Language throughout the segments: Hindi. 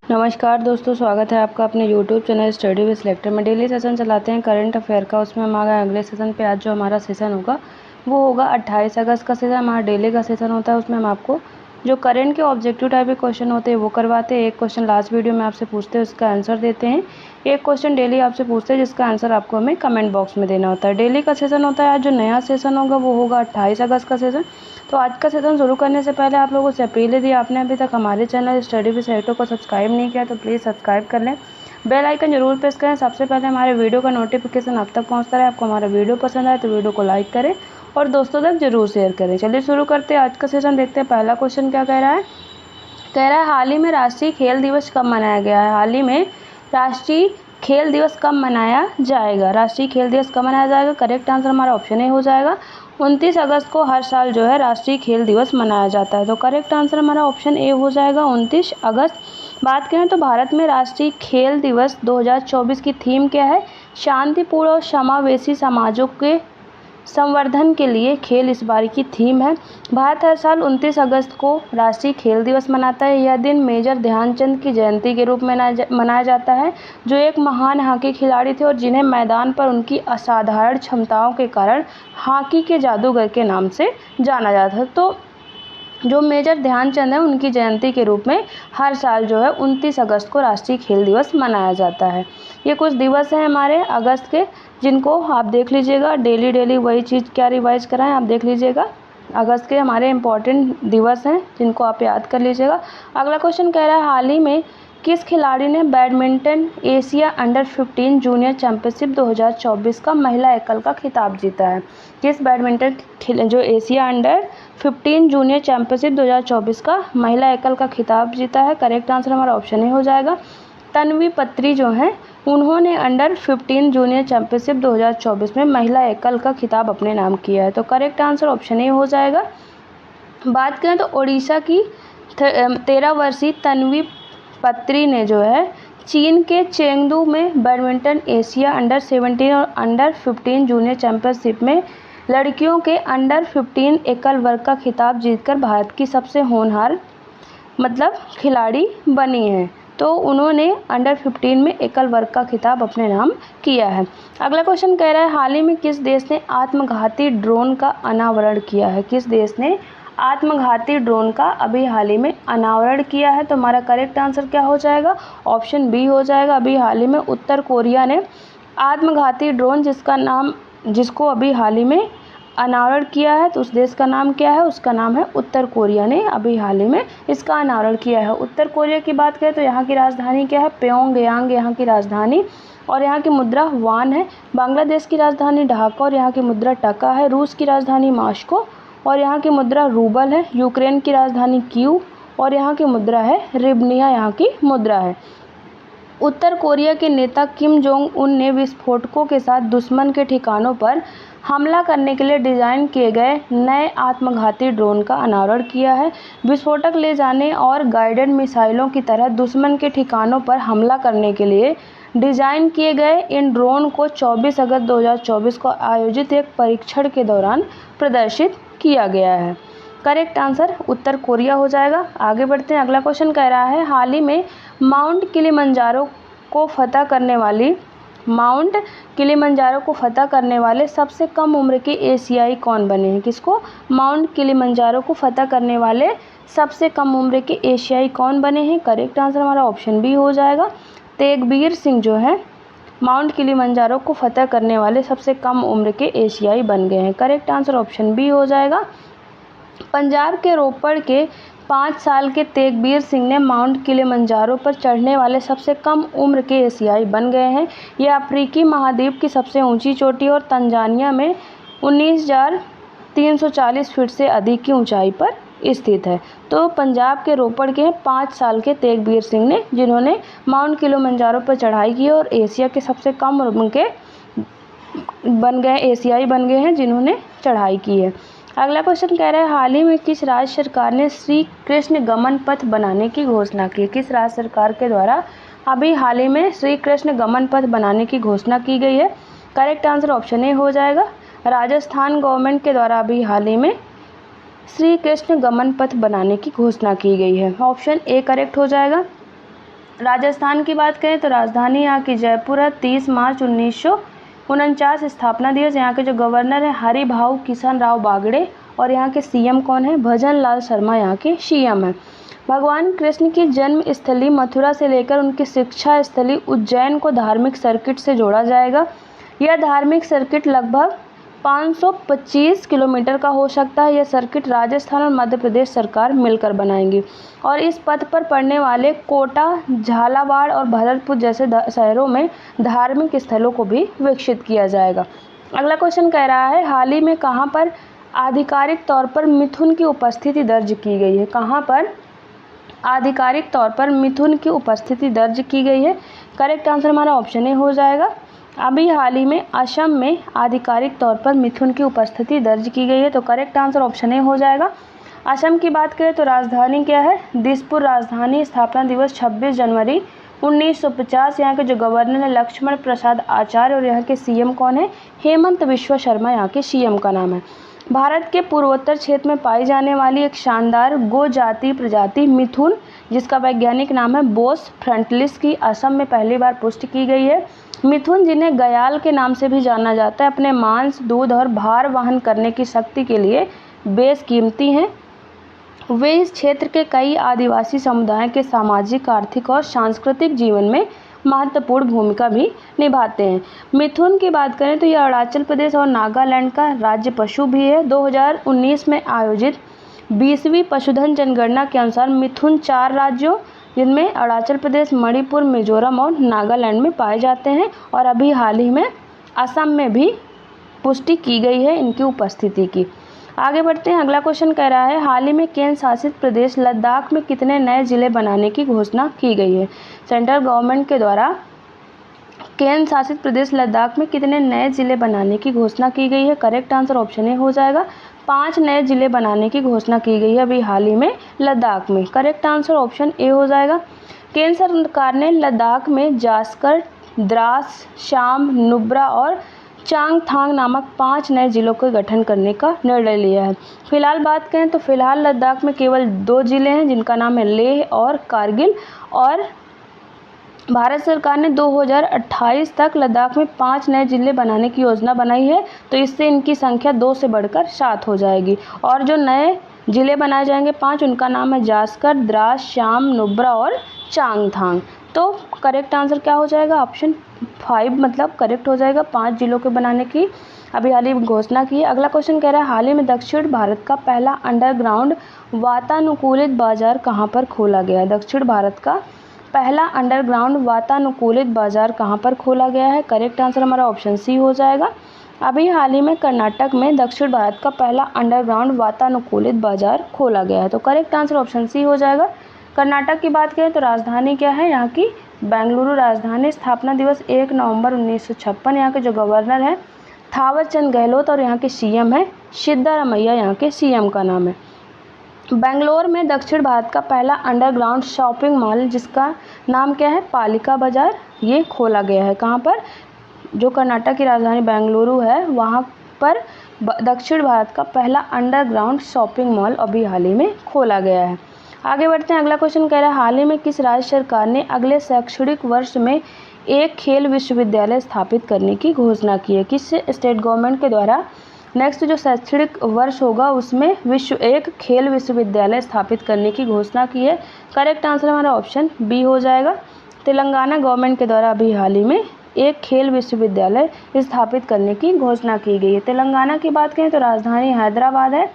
नमस्कार दोस्तों, स्वागत है आपका अपने YouTube channel study with selector में। डेली सेशन चलाते हैं करंट अफेयर का। उसमें हम आ गए अगले सेशन पे। आज जो हमारा सेशन होगा वो होगा 28 अगस्त का सेशन। हमारा डेली का सेशन होता है। उसमें हम आपको जो करंट के ऑब्जेक्टिव टाइप के क्वेश्चन होते हैं वो करवाते हैं। एक क्वेश्चन लास्ट वीडियो में आपसे पूछते हैं, उसका आंसर देते हैं। एक क्वेश्चन डेली आपसे पूछते हैं जिसका आंसर आपको हमें कमेंट बॉक्स में देना होता है। डेली का सेशन होता है। आज जो नया सेशन होगा वो होगा 28 अगस्त का सेशन। तो आज का सेशन शुरू करने से पहले आप लोगों से अपील है, आपने अभी तक हमारे चैनल स्टडी विद सिलेक्टर को सब्सक्राइब नहीं किया तो प्लीज़ सब्सक्राइब कर लें। बेल आइकन जरूर प्रेस करें। सबसे पहले हमारे वीडियो का नोटिफिकेशन आप तक पहुंचता रहे। आपको हमारा वीडियो पसंद आए तो वीडियो को लाइक करें और दोस्तों तक जरूर शेयर करें। चलिए शुरू करते हैं आज का सेशन। देखते हैं पहला क्वेश्चन क्या कह रहा है। कह रहा है हाल ही में राष्ट्रीय खेल दिवस कब मनाया गया है। हाल ही में राष्ट्रीय खेल दिवस कब मनाया जाएगा। राष्ट्रीय खेल दिवस कब मनाया जाएगा। करेक्ट आंसर हमारा ऑप्शन ए हो जाएगा। 29 अगस्त को हर साल जो है राष्ट्रीय खेल दिवस मनाया जाता है। तो करेक्ट आंसर हमारा ऑप्शन ए हो जाएगा, 29 अगस्त। बात करें तो भारत में राष्ट्रीय खेल दिवस 2024 की थीम क्या है। शांतिपूर्ण और समावेशी समाजों के संवर्धन के लिए खेल इस बार की थीम है। भारत हर साल 29 अगस्त को राष्ट्रीय खेल दिवस मनाता है। यह दिन मेजर ध्यानचंद की जयंती के रूप में मनाया जाता है, जो एक महान हॉकी खिलाड़ी थे और जिन्हें मैदान पर उनकी असाधारण क्षमताओं के कारण हॉकी के जादूगर के नाम से जाना जाता है। तो जो मेजर ध्यानचंद है उनकी जयंती के रूप में हर साल जो है 29 अगस्त को राष्ट्रीय खेल दिवस मनाया जाता है। ये कुछ दिवस हैं हमारे अगस्त के, जिनको आप देख लीजिएगा। डेली वही चीज़ क्या रिवाइज कराएं आप देख लीजिएगा। अगस्त के हमारे इम्पोर्टेंट दिवस हैं जिनको आप याद कर लीजिएगा। अगला क्वेश्चन कह रहा है हाल ही में किस खिलाड़ी ने badminton Asia under 15 junior championship 2024 का महिला एकल का खिताब जीता है। किस बैडमिंटन जो एशिया अंडर 15 जूनियर चैंपियनशिप 2024 का महिला एकल का खिताब जीता है। करेक्ट आंसर हमारा ऑप्शन ए हो जाएगा। तन्वी पत्री जो हैं उन्होंने अंडर 15 जूनियर चैंपियनशिप 2024 में महिला एकल का खिताब अपने नाम किया है। तो करेक्ट आंसर ऑप्शन ए हो जाएगा। बात करें तो ओडिशा की 13 वर्षीय तन्वी पत्री ने जो है चीन के चेंगडू में बैडमिंटन एशिया अंडर 17 और अंडर 15 जूनियर चैंपियनशिप में लड़कियों के अंडर 15 एकल वर्ग का खिताब जीतकर भारत की सबसे होनहार खिलाड़ी बनी है। तो उन्होंने अंडर 15 में एकल वर्ग का खिताब अपने नाम किया है। अगला क्वेश्चन कह रहा है हाल ही में किस देश ने आत्मघाती ड्रोन का अनावरण किया है। किस देश ने आत्मघाती ड्रोन का अभी हाल ही में अनावरण किया है। तो हमारा करेक्ट आंसर क्या हो जाएगा, ऑप्शन बी हो जाएगा। अभी हाल ही में उत्तर कोरिया ने आत्मघाती ड्रोन जिसको अभी हाल ही में अनावरण किया है। तो उस देश का नाम क्या है, उसका नाम है उत्तर कोरिया ने अभी हाल ही में इसका अनावरण किया है। उत्तर कोरिया की बात करें तो यहाँ की राजधानी क्या है, प्योंगयांग यहाँ की राजधानी और यहाँ की मुद्रा वान है। बांग्लादेश की राजधानी ढाका और यहाँ की मुद्रा टका है। रूस की राजधानी मास्को और यहाँ की मुद्रा रूबल है। यूक्रेन की राजधानी कीव और यहाँ की मुद्रा है रिबनिया, यहाँ की मुद्रा है। उत्तर कोरिया के नेता किम जोंग उन ने विस्फोटकों के साथ दुश्मन के ठिकानों पर हमला करने के लिए डिज़ाइन किए गए नए आत्मघाती ड्रोन का अनावरण किया है। विस्फोटक ले जाने और गाइडेड मिसाइलों की तरह दुश्मन के ठिकानों पर हमला करने के लिए डिज़ाइन किए गए इन ड्रोन को 24 अगस्त 2024 को आयोजित एक परीक्षण के दौरान प्रदर्शित किया गया है। करेक्ट आंसर उत्तर कोरिया हो जाएगा। आगे बढ़ते हैं। अगला क्वेश्चन कह रहा है हाल ही में माउंट किलिमंजारो को फतह करने वाले सबसे कम उम्र के एशियाई कौन बने हैं। किसको, माउंट किलिमंजारो को फतह करने वाले सबसे कम उम्र के एशियाई कौन बने हैं। करेक्ट आंसर हमारा ऑप्शन बी हो जाएगा। तेगबीर सिंह जो है माउंट किलिमंजारो को फतह करने वाले सबसे कम उम्र के एशियाई बन गए हैं। करेक्ट आंसर ऑप्शन बी हो जाएगा। पंजाब के रोपड़ के 5 साल के तेगबीर सिंह ने माउंट किलिमंजारो पर चढ़ने वाले सबसे कम उम्र के एशियाई बन गए हैं। यह अफ्रीकी महाद्वीप की सबसे ऊंची चोटी और तंजानिया में 19,340 फीट से अधिक की ऊंचाई पर स्थित है। तो पंजाब के रोपड़ के 5 साल के तेगबीर सिंह ने जिन्होंने माउंट किलिमंजारो पर चढ़ाई की और एशिया के सबसे कम उम्र के एशियाई बन गए हैं जिन्होंने चढ़ाई की है। अगला क्वेश्चन कह रहा है हाल ही में किस राज्य सरकार ने श्री कृष्ण गमन पथ बनाने की घोषणा की। किस राज्य सरकार के द्वारा अभी हाल ही में श्री कृष्ण गमन पथ बनाने की घोषणा की गई है। करेक्ट आंसर ऑप्शन ए हो जाएगा। राजस्थान गवर्नमेंट के द्वारा अभी हाल ही में श्री कृष्ण गमन पथ बनाने की घोषणा की गई है। ऑप्शन ए करेक्ट हो जाएगा। राजस्थान की बात करें तो राजधानी यहाँ की जयपुर है। 30 मार्च 1949 स्थापना दिवस। यहाँ के जो गवर्नर है हरिभाऊ किशन राव बागड़े और यहाँ के सीएम कौन है? भजन लाल शर्मा यहाँ के सीएम है। भगवान कृष्ण की जन्म स्थली मथुरा से लेकर उनकी शिक्षा स्थली उज्जैन को धार्मिक सर्किट से जोड़ा जाएगा। यह धार्मिक सर्किट लगभग 525 किलोमीटर का हो सकता है। यह सर्किट राजस्थान और मध्य प्रदेश सरकार मिलकर बनाएंगी और इस पथ पर पड़ने वाले कोटा, झालावाड़ और भरतपुर जैसे शहरों में धार्मिक स्थलों को भी विकसित किया जाएगा। अगला क्वेश्चन कह रहा है हाल ही में कहाँ पर आधिकारिक तौर पर मिथुन की उपस्थिति दर्ज की गई है? कहाँ पर आधिकारिक तौर पर मिथुन की उपस्थिति दर्ज की गई है? करेक्ट आंसर हमारा ऑप्शन ए हो जाएगा। अभी हाल ही में असम में आधिकारिक तौर पर मिथुन की उपस्थिति दर्ज की गई है, तो करेक्ट आंसर ऑप्शन ए हो जाएगा। असम की बात करें तो राजधानी क्या है? दिसपुर राजधानी। स्थापना दिवस 26 जनवरी 1950। यहाँ के जो गवर्नर है लक्ष्मण प्रसाद आचार्य और यहाँ के सीएम कौन है? हेमंत बिश्व शर्मा यहाँ के सीएम का नाम है। भारत के पूर्वोत्तर क्षेत्र में पाई जाने वाली एक शानदार गो जाति प्रजाति मिथुन, जिसका वैज्ञानिक नाम है बोस फ्रंटलिस की असम में पहली बार पुष्टि की गई है। मिथुन, जिन्हें गयाल के नाम से भी जाना जाता है, अपने मांस, दूध और भार वहन करने की शक्ति के लिए बेस कीमती हैं। वे इस क्षेत्र के कई आदिवासी समुदायों के सामाजिक, आर्थिक और सांस्कृतिक जीवन में महत्वपूर्ण भूमिका भी निभाते हैं। मिथुन की बात करें तो यह अरुणाचल प्रदेश और नागालैंड का राज्य पशु भी है। 2019 में आयोजित 20वीं पशुधन जनगणना के अनुसार मिथुन 4 राज्यों जिनमें अरुणाचल प्रदेश, मणिपुर, मिजोरम और नागालैंड में पाए जाते हैं और अभी हाल ही में असम में भी पुष्टि की गई है इनकी उपस्थिति की। आगे बढ़ते हैं। अगला क्वेश्चन कह रहा है हाल ही में केंद्र शासित प्रदेश लद्दाख में कितने नए जिले बनाने की घोषणा की गई है? सेंट्रल गवर्नमेंट के द्वारा केंद्र शासित प्रदेश लद्दाख में कितने नए जिले बनाने की घोषणा की गई है? करेक्ट आंसर ऑप्शन ए हो जाएगा। 5 नए जिले बनाने की घोषणा की गई है अभी हाल ही में लद्दाख में। करेक्ट आंसर ऑप्शन ए हो जाएगा। केंद्र सरकार ने लद्दाख में जास्कर, द्रास, शाम, नुब्रा और चांगथांग नामक 5 नए जिलों के गठन करने का निर्णय लिया है। फिलहाल बात करें तो फिलहाल लद्दाख में केवल 2 जिले हैं जिनका नाम है लेह और कारगिल, और भारत सरकार ने 2028 तक लद्दाख में 5 नए जिले बनाने की योजना बनाई है, तो इससे इनकी संख्या 2 से बढ़कर 7 हो जाएगी। और जो नए जिले बनाए जाएंगे 5, उनका नाम है जास्कर, द्रास, शाम, नुब्रा और चांगथांग। तो करेक्ट आंसर क्या हो जाएगा? ऑप्शन 5 मतलब करेक्ट हो जाएगा। 5 जिलों के बनाने की अभी हाल ही घोषणा की है। अगला क्वेश्चन कह रहा है हाल ही में दक्षिण भारत का पहला अंडरग्राउंड वातानुकूलित बाजार कहाँ पर खोला गया है? दक्षिण भारत का पहला अंडरग्राउंड वातानुकूलित बाजार कहाँ पर खोला गया है? करेक्ट आंसर हमारा ऑप्शन सी हो जाएगा। अभी हाल ही में कर्नाटक में दक्षिण भारत का पहला अंडरग्राउंड वातानुकूलित बाजार खोला गया है, तो करेक्ट आंसर ऑप्शन सी हो जाएगा। कर्नाटक की बात करें तो राजधानी क्या है यहाँ की? बेंगलुरु राजधानी। स्थापना दिवस 1 नवंबर 1956। यहाँ के जो गवर्नर हैं थावर चंद गहलोत और यहाँ के सीएम है सिद्धारमैया, यहाँ के सीएम का नाम है। बेंगलोर में दक्षिण भारत का पहला अंडरग्राउंड शॉपिंग मॉल जिसका नाम क्या है? पालिका बाजार, ये खोला गया है। कहाँ पर? जो कर्नाटक की राजधानी बेंगलुरु है वहाँ पर दक्षिण भारत का पहला अंडरग्राउंड शॉपिंग मॉल अभी हाल ही में खोला गया है। आगे बढ़ते हैं। अगला क्वेश्चन कह रहा है हाल ही में किस राज्य सरकार ने अगले शैक्षणिक वर्ष में एक खेल विश्वविद्यालय स्थापित करने की घोषणा की है? किस स्टेट गवर्नमेंट के द्वारा नेक्स्ट जो शैक्षणिक वर्ष होगा उसमें एक खेल विश्वविद्यालय स्थापित करने की घोषणा की है? करेक्ट आंसर हमारा ऑप्शन बी हो जाएगा। तेलंगाना गवर्नमेंट के द्वारा अभी हाल ही में एक खेल विश्वविद्यालय स्थापित करने की घोषणा की गई है। तेलंगाना की बात करें तो राजधानी हैदराबाद है।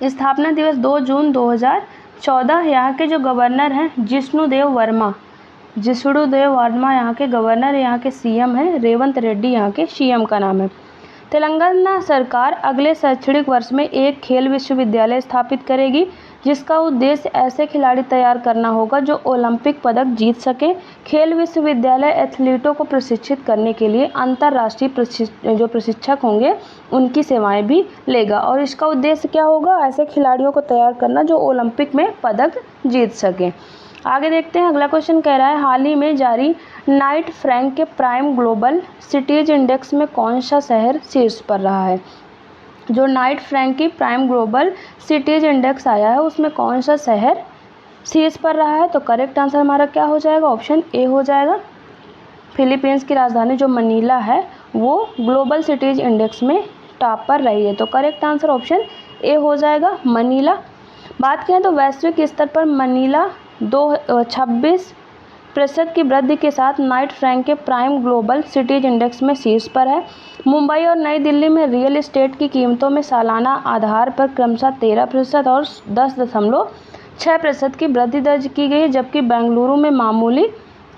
स्थापना दिवस 2 जून 2014। यहाँ के जो गवर्नर हैं जिष्णुदेव वर्मा यहाँ के गवर्नर, यहाँ के सीएम हैं रेवंत रेड्डी, यहाँ के सीएम का नाम है। तेलंगाना सरकार अगले शैक्षणिक वर्ष में एक खेल विश्वविद्यालय स्थापित करेगी जिसका उद्देश्य ऐसे खिलाड़ी तैयार करना होगा जो ओलंपिक पदक जीत सकें। खेल विश्वविद्यालय एथलीटों को प्रशिक्षित करने के लिए अंतर्राष्ट्रीय जो प्रशिक्षक होंगे उनकी सेवाएं भी लेगा और इसका उद्देश्य क्या होगा? ऐसे खिलाड़ियों को तैयार करना जो ओलंपिक में पदक जीत सकें। आगे देखते हैं। अगला क्वेश्चन कह रहा है हाल ही में जारी नाइट फ्रैंक के प्राइम ग्लोबल सिटीज इंडेक्स में कौन सा शहर शीर्ष पर रहा है? जो नाइट फ्रैंक की प्राइम ग्लोबल सिटीज इंडेक्स आया है उसमें कौन सा शहर शीर्ष पर रहा है, तो करेक्ट आंसर हमारा क्या हो जाएगा, ऑप्शन ए हो जाएगा। फिलीपींस की राजधानी जो मनीला है वो ग्लोबल सिटीज इंडेक्स में टॉप पर रही है, तो करेक्ट आंसर ऑप्शन ए हो जाएगा, मनीला। बात करें तो वैश्विक स्तर पर मनीला 26% की वृद्धि के साथ नाइट फ्रैंक के प्राइम ग्लोबल सिटीज इंडेक्स में शीर्ष पर है। मुंबई और नई दिल्ली में रियल एस्टेट की कीमतों में सालाना आधार पर क्रमशः 13% और 10.6% की वृद्धि दर्ज की गई है, जबकि बेंगलुरु में मामूली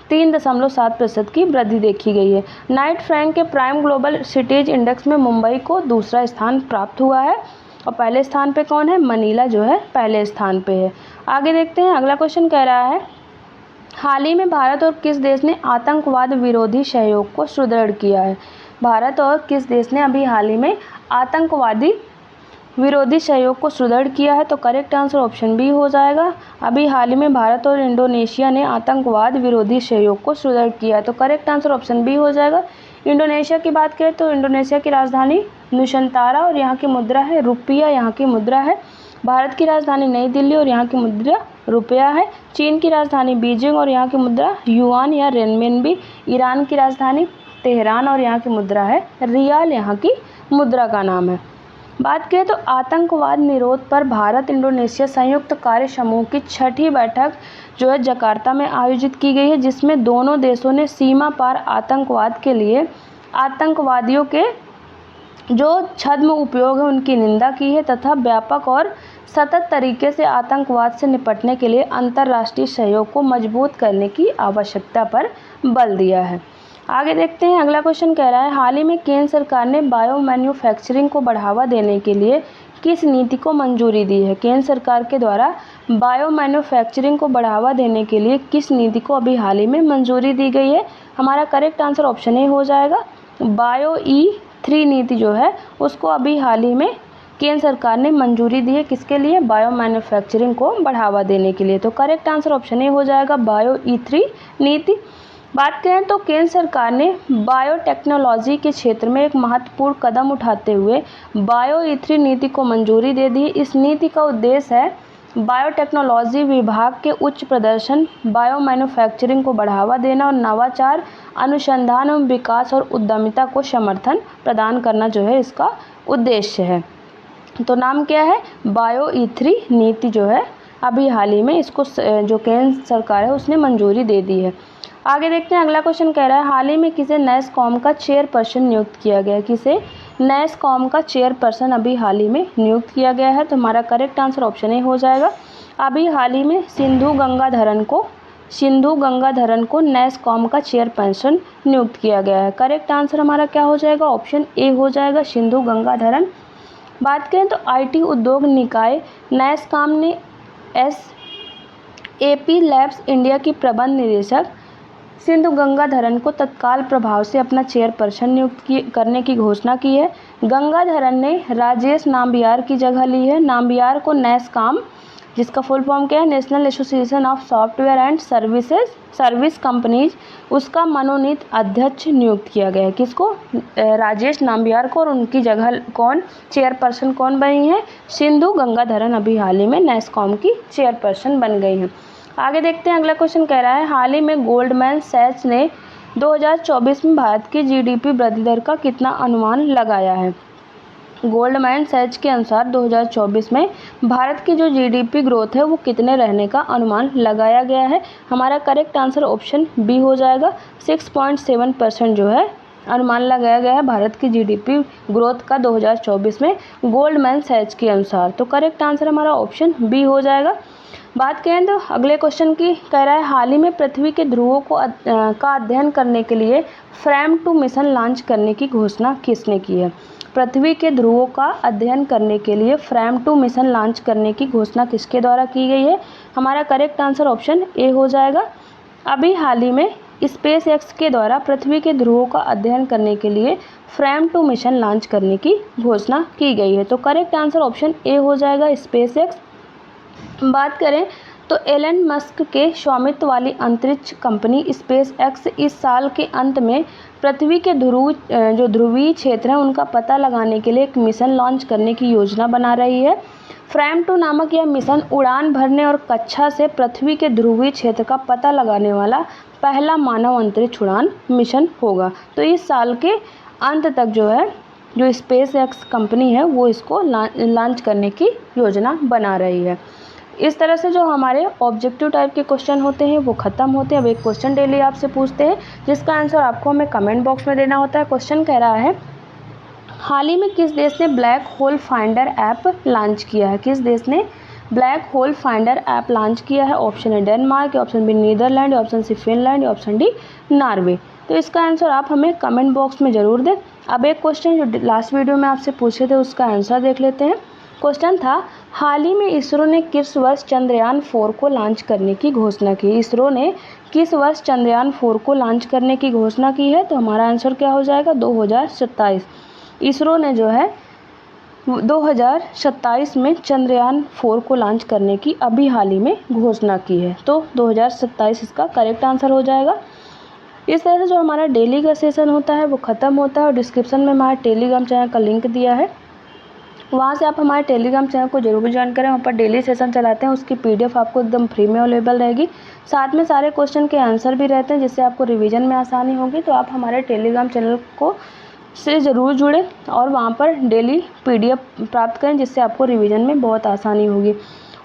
3.7% की वृद्धि देखी गई है। नाइट फ्रैंक के प्राइम ग्लोबल सिटीज इंडेक्स में मुंबई को दूसरा स्थान प्राप्त हुआ है और पहले स्थान पे कौन है, मनीला जो है पहले स्थान पे है। आगे देखते हैं, अगला क्वेश्चन कह रहा है हाल ही में भारत और किस देश ने आतंकवाद विरोधी सहयोग को सुदृढ़ किया है। भारत और किस देश ने अभी हाल ही में आतंकवादी विरोधी सहयोग को सुदृढ़ किया है, तो करेक्ट आंसर ऑप्शन बी हो जाएगा। अभी हाल ही में भारत और इंडोनेशिया ने आतंकवाद विरोधी सहयोग को सुदृढ़ किया है, तो करेक्ट आंसर ऑप्शन बी हो जाएगा। इंडोनेशिया की बात करें तो इंडोनेशिया की राजधानी नुसंतारा और यहाँ की मुद्रा है रुपया, यहाँ की मुद्रा है। भारत की राजधानी नई दिल्ली और यहाँ की मुद्रा रुपया है। चीन की राजधानी बीजिंग और यहाँ की मुद्रा युआन या रेनमिनबी। ईरान की राजधानी तेहरान और यहाँ की मुद्रा है रियाल, यहाँ की मुद्रा का नाम है। बात करें तो आतंकवाद निरोध पर भारत इंडोनेशिया संयुक्त कार्य समूह की 6ठी बैठक जो है जकार्ता में आयोजित की गई है, जिसमें दोनों देशों ने सीमा पार आतंकवाद के लिए आतंकवादियों के जो छद्म उपयोग है उनकी निंदा की है तथा व्यापक और सतत तरीके से आतंकवाद से निपटने के लिए अंतर्राष्ट्रीय सहयोग को मजबूत करने की आवश्यकता पर बल दिया है। आगे देखते हैं, अगला क्वेश्चन कह रहा है हाल ही में केंद्र सरकार ने बायो मैन्युफैक्चरिंग को बढ़ावा देने के लिए किस नीति को मंजूरी दी है। केंद्र सरकार के द्वारा बायो मैन्युफैक्चरिंग को बढ़ावा देने के लिए किस नीति को अभी हाल ही में मंजूरी दी गई है। हमारा करेक्ट आंसर ऑप्शन ए हो जाएगा। बायो E3 नीति जो है उसको अभी हाल ही में केंद्र सरकार ने मंजूरी दी है, किसके लिए, बायो मैन्युफैक्चरिंग को बढ़ावा देने के लिए, तो करेक्ट आंसर ऑप्शन ए हो जाएगा, बायो E3 नीति। बात करें तो केंद्र सरकार ने बायोटेक्नोलॉजी के क्षेत्र में एक महत्वपूर्ण कदम उठाते हुए बायो E3 नीति को मंजूरी दे दी। इस नीति का उद्देश्य है बायोटेक्नोलॉजी विभाग के उच्च प्रदर्शन, बायो मैन्युफैक्चरिंग को बढ़ावा देना और नवाचार, अनुसंधान एवं विकास और उद्यमिता को समर्थन प्रदान करना जो है इसका उद्देश्य है। तो नाम क्या है, बायो E3 नीति जो है अभी हाल ही में इसको जो केंद्र सरकार है उसने मंजूरी दे दी है। आगे देखते हैं, अगला क्वेश्चन कह रहा है हाल ही में किसे नैसकॉम का चेयरपर्सन नियुक्त किया गया है। किसे नैसकॉम का चेयरपर्सन अभी हाल ही में नियुक्त किया गया है, तो हमारा करेक्ट आंसर ऑप्शन ए हो जाएगा। अभी हाल ही में सिंधु गंगाधरन को नैसकॉम का चेयरपर्सन नियुक्त किया गया है। करेक्ट आंसर हमारा क्या हो जाएगा, ऑप्शन ए हो जाएगा, सिंधु गंगाधरन। बात करें तो IT उद्योग निकाय नैसकॉम ने SAP लैब्स इंडिया की प्रबंध निदेशक सिंधु गंगाधरन को तत्काल प्रभाव से अपना चेयरपर्सन नियुक्त करने की घोषणा की है। गंगाधरन ने राजेश नाम्बियार की जगह ली है। नाम्बियार को नैसकॉम, जिसका फुल फॉर्म क्या है, national association of software and service companies, उसका मनोनीत अध्यक्ष नियुक्त किया गया है। किसको, राजेश नाम्बियार को, और उनकी जगह कौन चेयरपर्सन कौन बनी है, सिंधु गंगाधरन अभी हाल ही में नैसकॉम की चेयरपर्सन बन गई हैं। आगे देखते हैं, अगला क्वेश्चन कह रहा है हाल ही में गोल्डमैन सैच्स ने 2024 में भारत की GDP वृद्धि दर का कितना अनुमान लगाया है। गोल्डमैन सैच्स के अनुसार 2024 में भारत की जो GDP ग्रोथ है वो कितने रहने का अनुमान लगाया गया है। हमारा करेक्ट आंसर ऑप्शन बी हो जाएगा, 6.7% जो है अनुमान लगाया गया है भारत की GDP ग्रोथ का 2024 में गोल्डमैन सैच्स के अनुसार, तो करेक्ट आंसर हमारा ऑप्शन बी हो जाएगा। बात करें तो अगले क्वेश्चन की, कह रहा है हाल ही में पृथ्वी के ध्रुवों का अध्ययन करने के लिए फ्रैम 2 मिशन लॉन्च करने की घोषणा किसने की है। पृथ्वी के ध्रुवों का अध्ययन करने के लिए फ्रैम 2 मिशन लॉन्च करने की घोषणा किसके द्वारा की गई है। हमारा करेक्ट आंसर ऑप्शन ए हो जाएगा। अभी हाल ही में SpaceX के द्वारा पृथ्वी के ध्रुवों का अध्ययन करने के लिए फ्रैम 2 मिशन लॉन्च करने की घोषणा की गई है, तो करेक्ट आंसर ऑप्शन ए हो जाएगा, SpaceX। बात करें तो एलन मस्क के स्वामित्व वाली अंतरिक्ष कंपनी SpaceX इस साल के अंत में पृथ्वी के ध्रुवीय क्षेत्र हैं उनका पता लगाने के लिए एक मिशन लॉन्च करने की योजना बना रही है। फ्रैम 2 नामक यह मिशन उड़ान भरने और कक्षा से पृथ्वी के ध्रुवीय क्षेत्र का पता लगाने वाला पहला मानव अंतरिक्ष उड़ान मिशन होगा। तो इस साल के अंत तक जो है जो स्पेस एक्स कंपनी है वो इसको लॉन्च करने की योजना बना रही है। इस तरह से जो हमारे ऑब्जेक्टिव टाइप के क्वेश्चन होते हैं वो ख़त्म होते हैं। अब एक क्वेश्चन डेली आपसे पूछते हैं जिसका आंसर आपको हमें कमेंट बॉक्स में देना होता है। क्वेश्चन कह रहा है, हाल ही में किस देश ने black hole finder app launch किया है? किस देश ने black hole finder app launch किया है? ऑप्शन है Denmark, option B Netherlands, option C Finland, option D Norway. तो इसका आंसर आप हमें कमेंट बॉक्स में ज़रूर दें। अब एक क्वेश्चन जो लास्ट वीडियो में आपसे पूछे थे उसका आंसर देख लेते हैं। क्वेश्चन था, हाल ही में इसरो ने किस वर्ष चंद्रयान 4 को लॉन्च करने की घोषणा की? इसरो ने किस वर्ष चंद्रयान 4 को लॉन्च करने की घोषणा की है? तो हमारा आंसर क्या हो जाएगा? 2027। इसरो ने जो है 2027 में चंद्रयान 4 को लॉन्च करने की अभी हाल ही में घोषणा की है। तो 2027 इसका करेक्ट आंसर हो जाएगा। इस तरह से जो हमारा डेली का सेशन होता है वो ख़त्म होता है और डिस्क्रिप्शन में हमारे टेलीग्राम चैनल का लिंक दिया है, वहाँ से आप हमारे टेलीग्राम चैनल को जरूर ज्वाइन करें। वहाँ पर डेली सेशन चलाते हैं, उसकी PDF आपको एकदम फ्री में अवेलेबल रहेगी। साथ में सारे क्वेश्चन के आंसर भी रहते हैं जिससे आपको रिवीजन में आसानी होगी। तो आप हमारे टेलीग्राम चैनल को से ज़रूर जुड़ें और वहाँ पर डेली PDF प्राप्त करें जिससे आपको रिवीजन में बहुत आसानी होगी।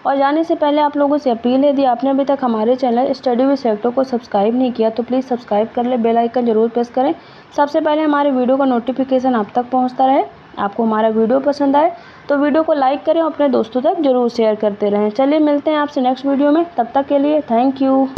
और जाने से पहले आप लोगों से अपील है, यदि आपने अभी तक हमारे चैनल स्टडी विद सेक्टर को सब्सक्राइब नहीं किया तो प्लीज़ सब्सक्राइब कर ले, बेल आइकन जरूर प्रेस करें, सबसे पहले हमारे वीडियो का नोटिफिकेशन आप तक पहुँचता रहे। आपको हमारा वीडियो पसंद आए तो वीडियो को लाइक करें और अपने दोस्तों तक जरूर शेयर करते रहें। चलिए मिलते हैं आपसे नेक्स्ट वीडियो में, तब तक के लिए थैंक यू।